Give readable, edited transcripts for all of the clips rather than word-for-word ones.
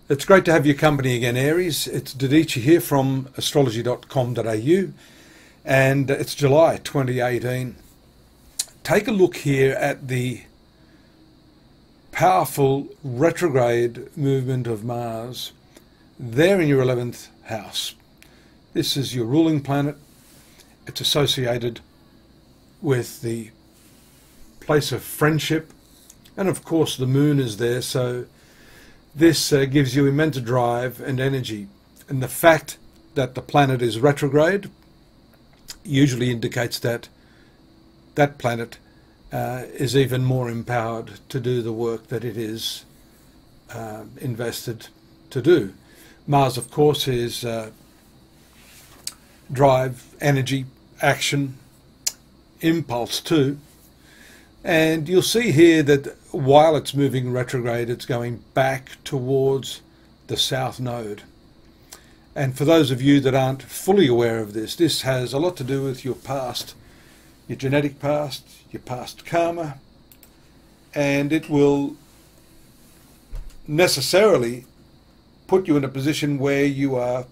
It's great to have your company again, Aries. It's Dadhichi here from astrology.com.au, and it's July 2018. Take a look here at the powerful retrograde movement of Mars there in your 11th house. This is your ruling planet. It's associated with the place of friendship, and of course the moon is there, so this gives you immense drive and energy. And the fact that the planet is retrograde usually indicates that that planet is even more empowered to do the work that it is invested to do. Mars, of course, is drive, energy, action, impulse too. And you'll see here that while it's moving retrograde, it's going back towards the south node. And for those of you that aren't fully aware of this, this has a lot to do with your past, your genetic past, your past karma, and it will necessarily put you in a position where you are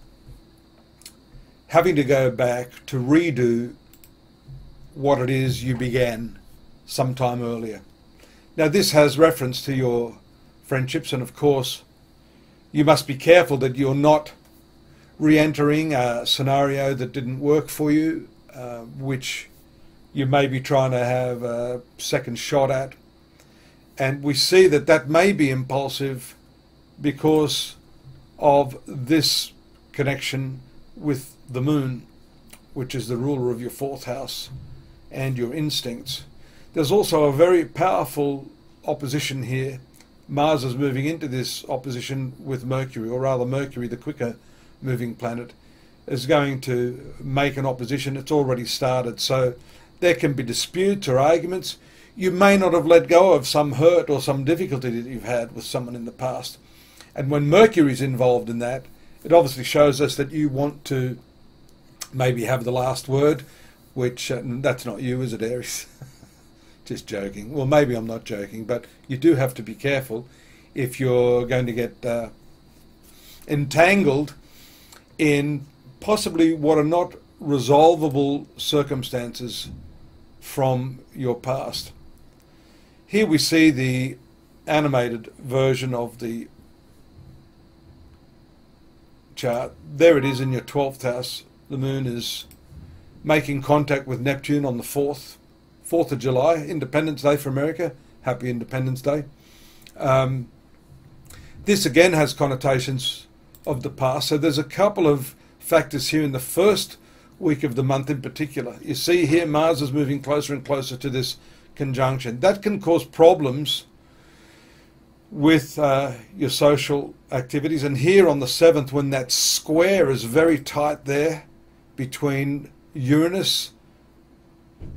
having to go back to redo what it is you began sometime earlier. Now this has reference to your friendships, and of course you must be careful that you're not re-entering a scenario that didn't work for you, which you may be trying to have a second shot at. And we see that that may be impulsive because of this connection with the moon, which is the ruler of your 4th house and your instincts. There's also a very powerful opposition here. Mars is moving into this opposition with Mercury, or rather Mercury, the quicker moving planet, is going to make an opposition. It's already started, so there can be disputes or arguments. You may not have let go of some hurt or some difficulty that you've had with someone in the past. And when Mercury is involved in that, it obviously shows us that you want to maybe have the last word, which that's not you, is it, Aries? Just joking. Well, maybe I'm not joking, but you do have to be careful if you're going to get entangled in possibly what are not resolvable circumstances from your past. Here we see the animated version of the chart. There it is in your 12th house. The moon is making contact with Neptune on the 4th of July, Independence Day for America. Happy Independence Day. This again has connotations of the past. So there's a couple of factors here in the first week of the month in particular. You see here Mars is moving closer and closer to this conjunction. That can cause problems with your social activities. And here on the 7th, when that square is very tight there between Uranus,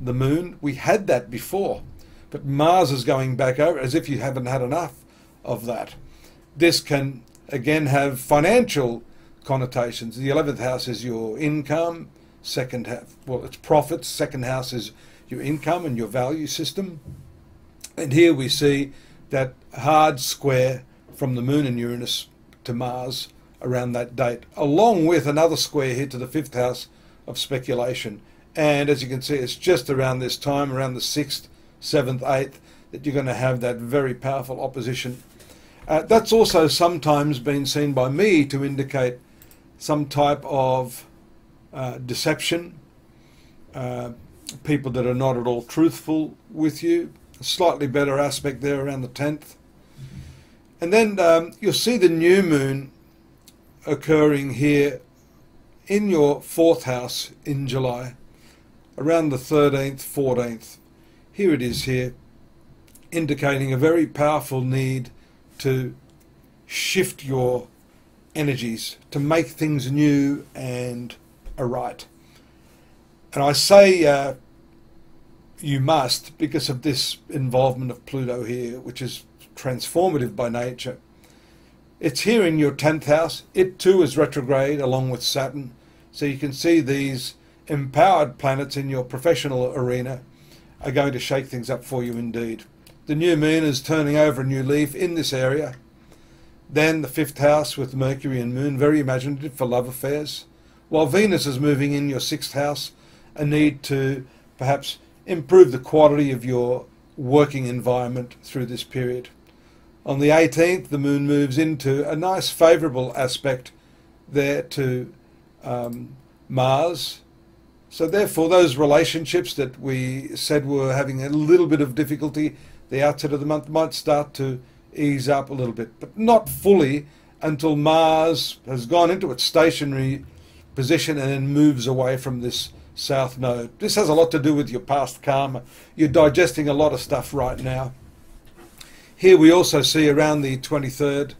the moon, we had that before, but Mars is going back over as if you haven't had enough of that. This can again have financial connotations. The 11th house is your income, second half, well, it's profits. Second house is your income and your value system. And here we see that hard square from the moon and Uranus to Mars around that date, along with another square here to the 5th house of speculation. And as you can see, it's just around this time, around the 6th, 7th, 8th, that you're going to have that very powerful opposition. That's also sometimes been seen by me to indicate some type of deception, people that are not at all truthful with you. A slightly better aspect there around the 10th. And then you'll see the new moon occurring here in your 4th house in July, around the 13th, 14th. Here it is here, indicating a very powerful need to shift your energies, to make things new and aright. And I say you must, because of this involvement of Pluto here, which is transformative by nature. It's here in your 10th house. It too is retrograde along with Saturn. So you can see these empowered planets in your professional arena are going to shake things up for you indeed. The new moon is turning over a new leaf in this area. Then the 5th house with Mercury and Moon, very imaginative for love affairs. While Venus is moving in your 6th house, a need to perhaps improve the quality of your working environment through this period. On the 18th, the Moon moves into a nice favourable aspect there to Mars. So therefore, those relationships that we said were having a little bit of difficulty the outset of the month might start to ease up a little bit, but not fully until Mars has gone into its stationary position and then moves away from this south node. This has a lot to do with your past karma. You're digesting a lot of stuff right now. Here we also see around the 23rd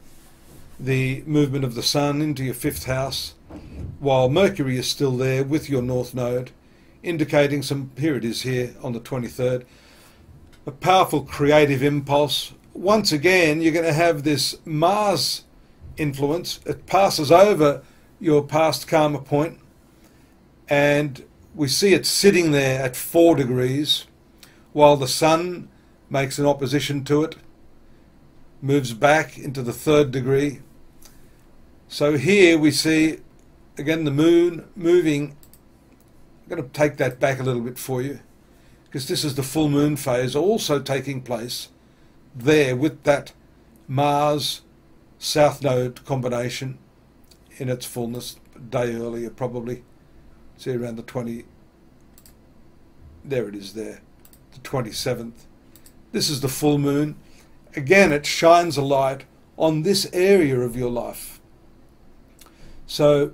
the movement of the Sun into your 5th house, while Mercury is still there with your north node, indicating some, here it is here on the 23rd, a powerful creative impulse. Once again, you're going to have this Mars influence. It passes over your past karma point, and we see it sitting there at 4 degrees, while the Sun makes an opposition to it, moves back into the 3rd degree. So here we see, again, the Moon moving. I'm going to take that back a little bit for you, because this is the full moon phase also taking place there with that Mars South Node combination in its fullness, a day earlier probably. See around the 20, there it is there, the 27th. This is the full moon. Again, it shines a light on this area of your life. So,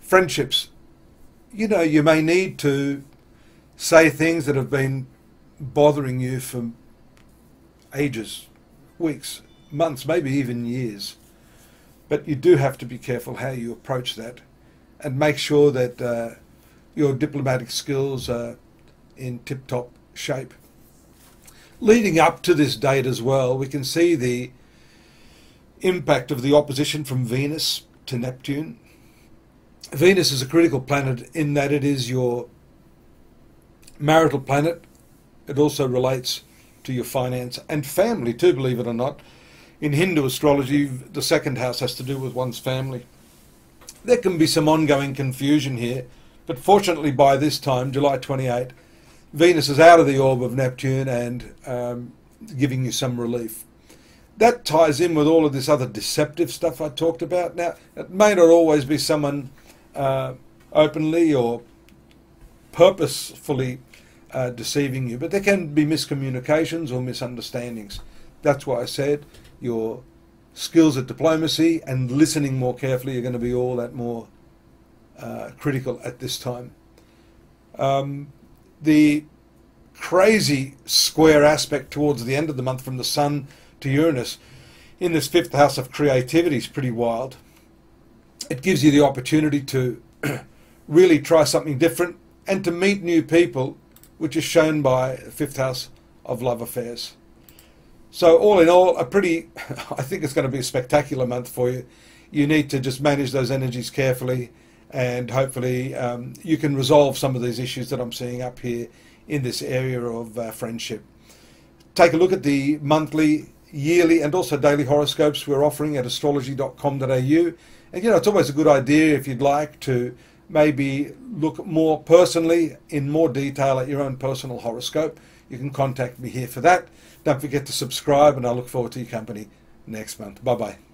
friendships, you know, you may need to say things that have been bothering you for ages, weeks, months, maybe even years. But you do have to be careful how you approach that and make sure that your diplomatic skills are in tip-top shape. Leading up to this date as well, we can see the impact of the opposition from Venus to Neptune. Venus is a critical planet in that it is your marital planet. It also relates to your finance and family too, believe it or not. In Hindu astrology, the 2nd house has to do with one's family. There can be some ongoing confusion here, but fortunately by this time, July 28, Venus is out of the orb of Neptune and giving you some relief. That ties in with all of this other deceptive stuff I talked about. Now, it may not always be someone openly or purposefully deceiving you, but there can be miscommunications or misunderstandings. That's why I said your skills at diplomacy and listening more carefully are going to be all that more critical at this time. The crazy square aspect towards the end of the month from the Sun to Uranus in this 5th house of creativity is pretty wild. It gives you the opportunity to really try something different and to meet new people, which is shown by the 5th house of love affairs. So all in all, a pretty, I think it's going to be a spectacular month for you. You need to just manage those energies carefully, and hopefully you can resolve some of these issues that I'm seeing up here in this area of friendship. Take a look at the monthly, yearly and also daily horoscopes we're offering at astrology.com.au. And you know, it's always a good idea, if you'd like, to maybe look more personally, in more detail, at your own personal horoscope. You can contact me here for that. Don't forget to subscribe, and I look forward to your company next month. Bye-bye.